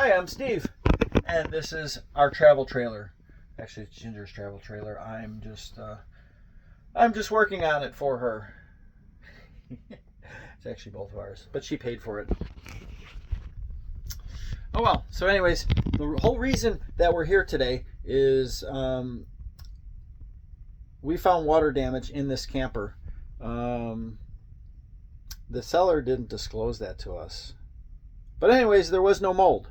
Hi, I'm Steve, and this is our travel trailer. Actually, it's Ginger's travel trailer. I'm just working on it for her. It's actually both of ours, but she paid for it. Oh well. So, anyways, the whole reason that we're here today is we found water damage in this camper. The seller didn't disclose that to us, but anyways, there was no mold.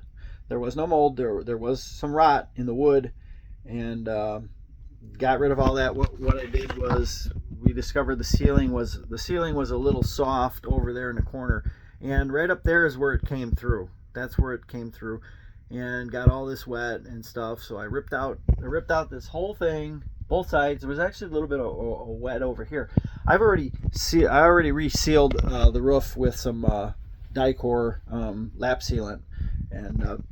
There was no mold. There was some rot in the wood, and got rid of all that. What I did was we discovered the ceiling was a little soft over there in the corner, and right up there is where it came through. That's where it came through, and got all this wet and stuff. So I ripped out this whole thing, both sides. There was actually a little bit of wet over here. I already resealed the roof with some Dicor lap sealant, and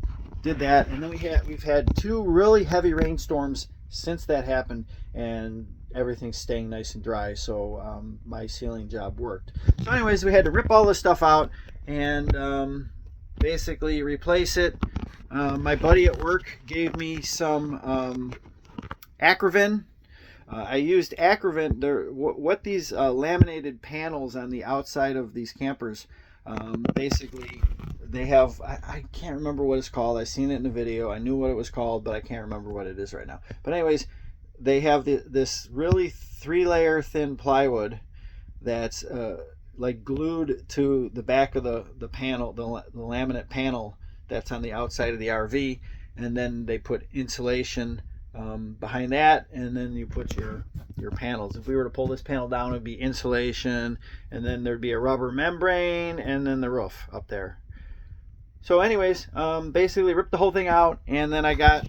did that. And then we've had two really heavy rainstorms since that happened, and everything's staying nice and dry. So my sealing job worked. So anyways, we had to rip all this stuff out and basically replace it. My buddy at work gave me some Acrovin. I used Acrovin. What these laminated panels on the outside of these campers, basically they have, I can't remember what it's called. I seen it in the video. I knew what it was called, but I can't remember what it is right now. But anyways, they have this really 3-layer thin plywood that's like glued to the back of the panel, the laminate panel that's on the outside of the RV, and then they put insulation behind that, and then you put your panels. If we were to pull this panel down, it would be insulation, and then there'd be a rubber membrane, and then the roof up there. So anyways, basically ripped the whole thing out, and then I got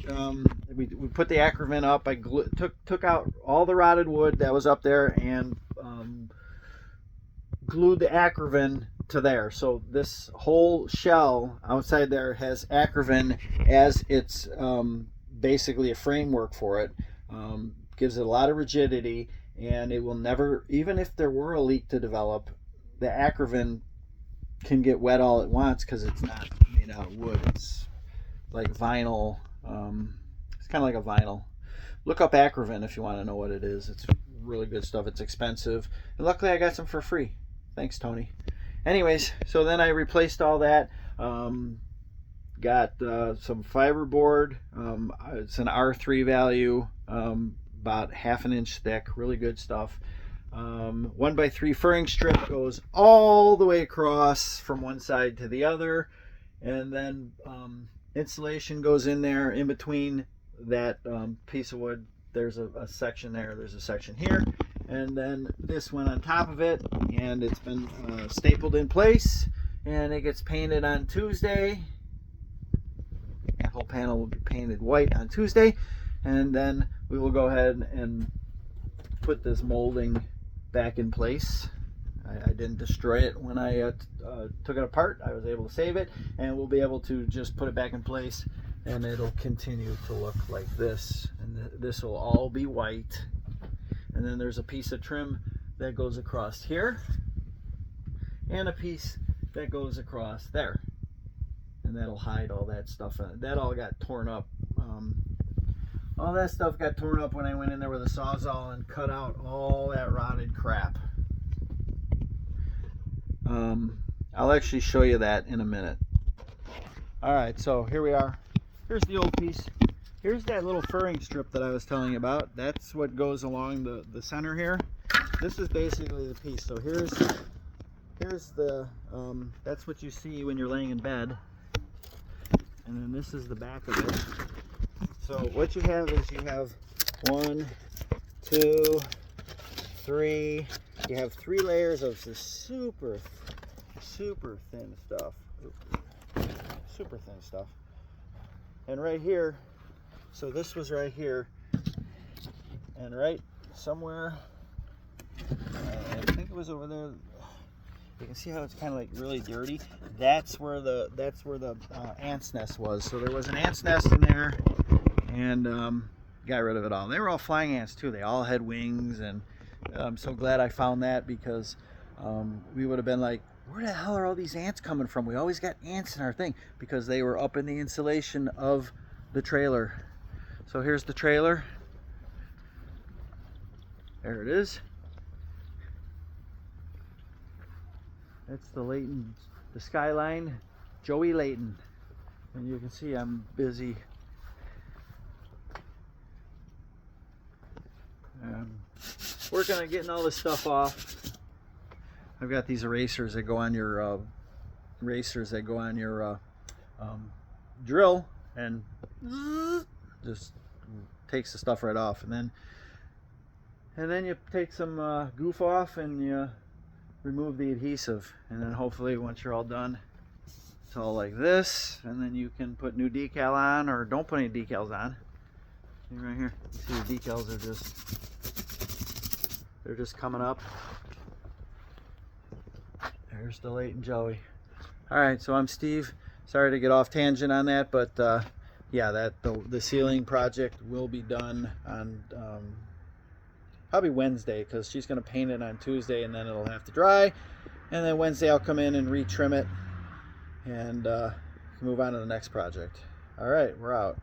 we put the Acrovin up. I took out all the rotted wood that was up there and glued the Acrovin to there. So this whole shell outside there has Acrovin as its basically a framework for it. Gives it a lot of rigidity, and it will never, even if there were a leak to develop, the Acrovin can get wet all at once because it's not made out of wood. It's like vinyl. It's kind of like a vinyl. Look up Acrovin if you want to know what it is. It's really good stuff. It's expensive, and luckily I got some for free. Thanks, Tony. Anyways, so then I replaced all that. Got some fiberboard. It's an R3 value, about 1/2 inch thick. Really good stuff. 1x3 furring strip goes all the way across from one side to the other, and then insulation goes in there in between that piece of wood. There's a section there. There's a section here, and then this went on top of it, and it's been stapled in place, and it gets painted on Tuesday. That whole panel will be painted white on Tuesday, and then we will go ahead and put this molding back in place. I didn't destroy it when I took it apart. I was able to save it, and we'll be able to just put it back in place, and it'll continue to look like this, and this will all be white. And then there's a piece of trim that goes across here, and a piece that goes across there, and that'll hide all that stuff. That all got torn up. All that stuff got torn up when I went in there with a Sawzall and cut out all that rotted crap. I'll actually show you that in a minute. Alright, so here we are. Here's the old piece. Here's that little furring strip that I was telling you about. That's what goes along the center here. This is basically the piece. So here's the that's what you see when you're laying in bed, and then this is the back of it. So what you have is you have 1, 2, 3. You have 3 layers of this super thin stuff. Super thin stuff. And right here, so this was right here, and right somewhere, I think it was over there. You can see how it's kind of like really dirty. That's where the ant's nest was. So there was an ant's nest in there, and got rid of it all. They were all flying ants too. They all had wings, and I'm so glad I found that, because we would have been like where the hell are all these ants coming from? We always got ants in our thing, because they were up in the insulation of the trailer. So here's the trailer. There it is. That's the Skyline Joey Layton. And you can see I'm busy working on getting all this stuff off. I've got these erasers that go on your drill, and just takes the stuff right off. And then you take some goof off and you remove the adhesive, and then hopefully once you're all done, it's all like this, and then you can put new decal on, or don't put any decals on. See right here, you see the decals are just coming up. There's the Layton Joey. All right, so I'm Steve. Sorry to get off tangent on that, but yeah, the ceiling project will be done on probably Wednesday, because she's going to paint it on Tuesday, and then it'll have to dry, and then Wednesday I'll come in and retrim it and move on to the next project. All right, we're out.